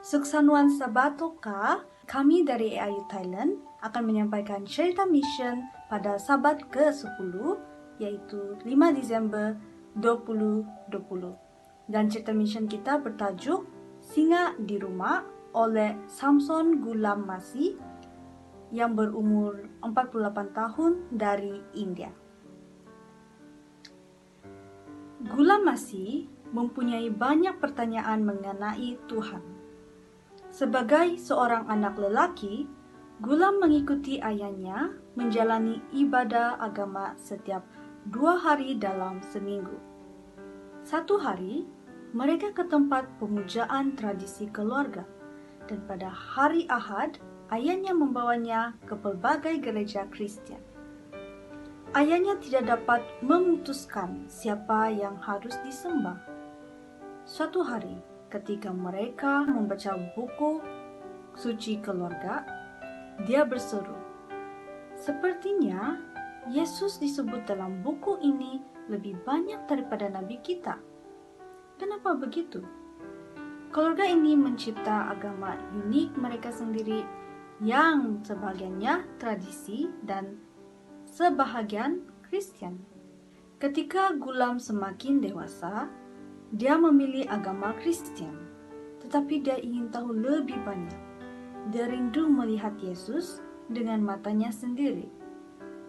Suksanuan Sabatoka, kami dari AIU Thailand akan menyampaikan cerita mission pada Sabat ke-10, yaitu 5 Desember 2020. Dan cerita mission kita bertajuk Singa di Rumah oleh Samson Gulam Masih yang berumur 48 tahun dari India. Gulam Masih mempunyai banyak pertanyaan mengenai Tuhan. Sebagai seorang anak lelaki, Gulam mengikuti ayahnya menjalani ibadah agama setiap 2 hari dalam seminggu. Satu hari, mereka ke tempat pemujaan tradisi keluarga, dan pada hari Ahad, ayahnya membawanya ke pelbagai gereja Kristen. Ayahnya tidak dapat memutuskan siapa yang harus disembah. Suatu hari, ketika mereka membaca buku suci keluarga, dia berseru, "Sepertinya Yesus disebut dalam buku ini lebih banyak daripada nabi kita. Kenapa begitu?" Keluarga ini mencipta agama unik mereka sendiri yang sebagiannya tradisi dan sebahagian Kristen. Ketika Gulam semakin dewasa, dia memilih agama Kristen, tetapi dia ingin tahu lebih banyak. Dia rindu melihat Yesus dengan matanya sendiri.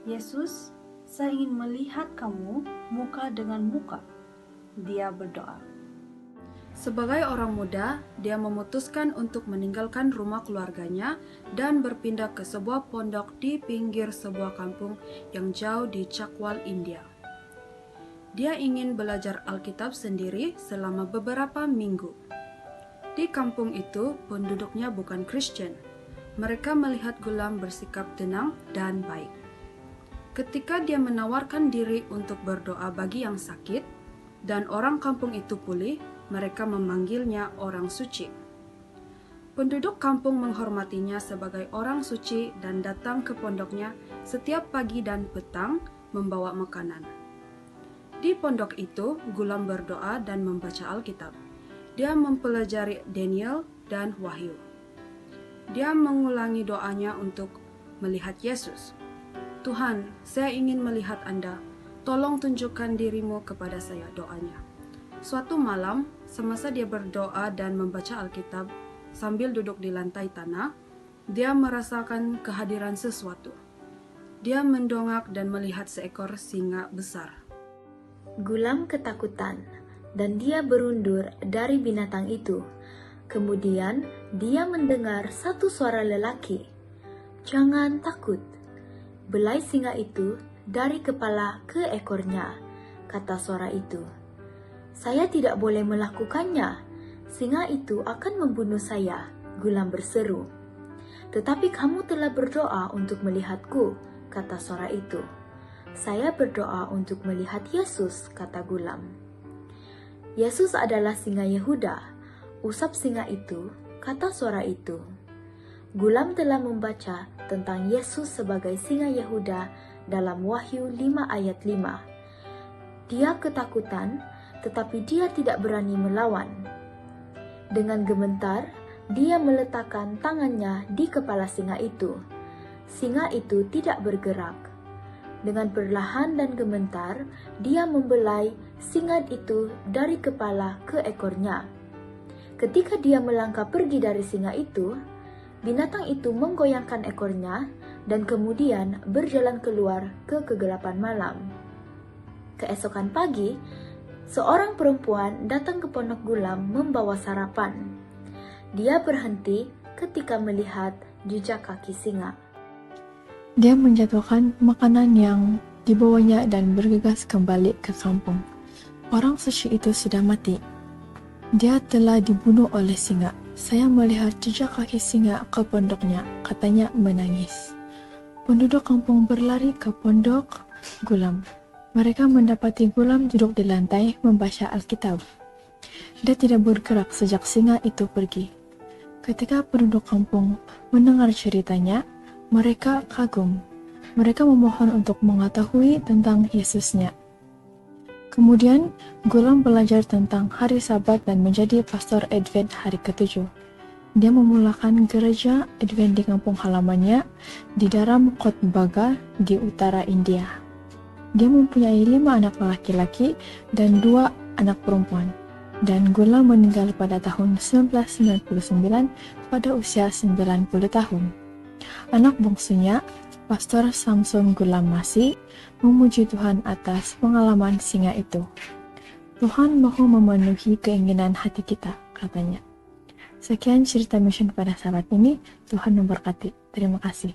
"Yesus, saya ingin melihat kamu muka dengan muka," dia berdoa. Sebagai orang muda, dia memutuskan untuk meninggalkan rumah keluarganya dan berpindah ke sebuah pondok di pinggir sebuah kampung yang jauh di Chakwal, India. Dia ingin belajar Alkitab sendiri selama beberapa minggu. Di kampung itu, penduduknya bukan Kristen. Mereka melihat Gulam bersikap tenang dan baik. Ketika dia menawarkan diri untuk berdoa bagi yang sakit, dan orang kampung itu pulih, mereka memanggilnya orang suci. Penduduk kampung menghormatinya sebagai orang suci dan datang ke pondoknya setiap pagi dan petang membawa makanan. Di pondok itu, Gulam berdoa dan membaca Alkitab. Dia mempelajari Daniel dan Wahyu. Dia mengulangi doanya untuk melihat Yesus. "Tuhan, saya ingin melihat Anda. Tolong tunjukkan dirimu kepada saya," doanya. Suatu malam, semasa dia berdoa dan membaca Alkitab sambil duduk di lantai tanah, dia merasakan kehadiran sesuatu. Dia mendongak dan melihat seekor singa besar. Gulam ketakutan dan dia berundur dari binatang itu. Kemudian dia mendengar satu suara lelaki, "Jangan takut. Belai singa itu dari kepala ke ekornya," kata suara itu. "Saya tidak boleh melakukannya. Singa itu akan membunuh saya," Gulam berseru. "Tetapi kamu telah berdoa untuk melihatku," kata suara itu. "Saya berdoa untuk melihat Yesus," kata Gulam. "Yesus adalah singa Yehuda. Usap singa itu," kata suara itu. Gulam telah membaca tentang Yesus sebagai singa Yehuda dalam Wahyu 5 ayat 5. Dia ketakutan, tetapi dia tidak berani melawan. Dengan gemetar, dia meletakkan tangannya di kepala singa itu. Singa itu tidak bergerak. Dengan perlahan dan gemetar, dia membelai singa itu dari kepala ke ekornya. Ketika dia melangkah pergi dari singa itu, binatang itu menggoyangkan ekornya dan kemudian berjalan keluar ke kegelapan malam. Keesokan pagi, seorang perempuan datang ke pondok Gulam membawa sarapan. Dia berhenti ketika melihat jejak kaki singa. Dia menjatuhkan makanan yang dibawanya dan bergegas kembali ke kampung. Orang suci itu sudah mati. Dia telah dibunuh oleh singa. "Saya melihat jejak kaki singa ke pondoknya," katanya menangis. Penduduk kampung berlari ke pondok Gulam. Mereka mendapati Gulam duduk di lantai membaca Alkitab. Dia tidak bergerak sejak singa itu pergi. Ketika penduduk kampung mendengar ceritanya, mereka kagum. Mereka memohon untuk mengetahui tentang Yesusnya. Kemudian, Gulam belajar tentang hari Sabat dan menjadi pastor Advent hari ke-7. Dia memulakan gereja Advent di kampung halamannya di dalam Kotbaga di utara India. Dia mempunyai 5 anak laki-laki dan 2 anak perempuan. Dan Gulam meninggal pada tahun 1999 pada usia 90 tahun. Anak bungsunya, Pastor Samson Gulam Masih, memuji Tuhan atas pengalaman singa itu. Tuhan mau memenuhi keinginan hati kita, katanya. Sekian cerita mission pada sahabat ini, Tuhan memberkati. Terima kasih.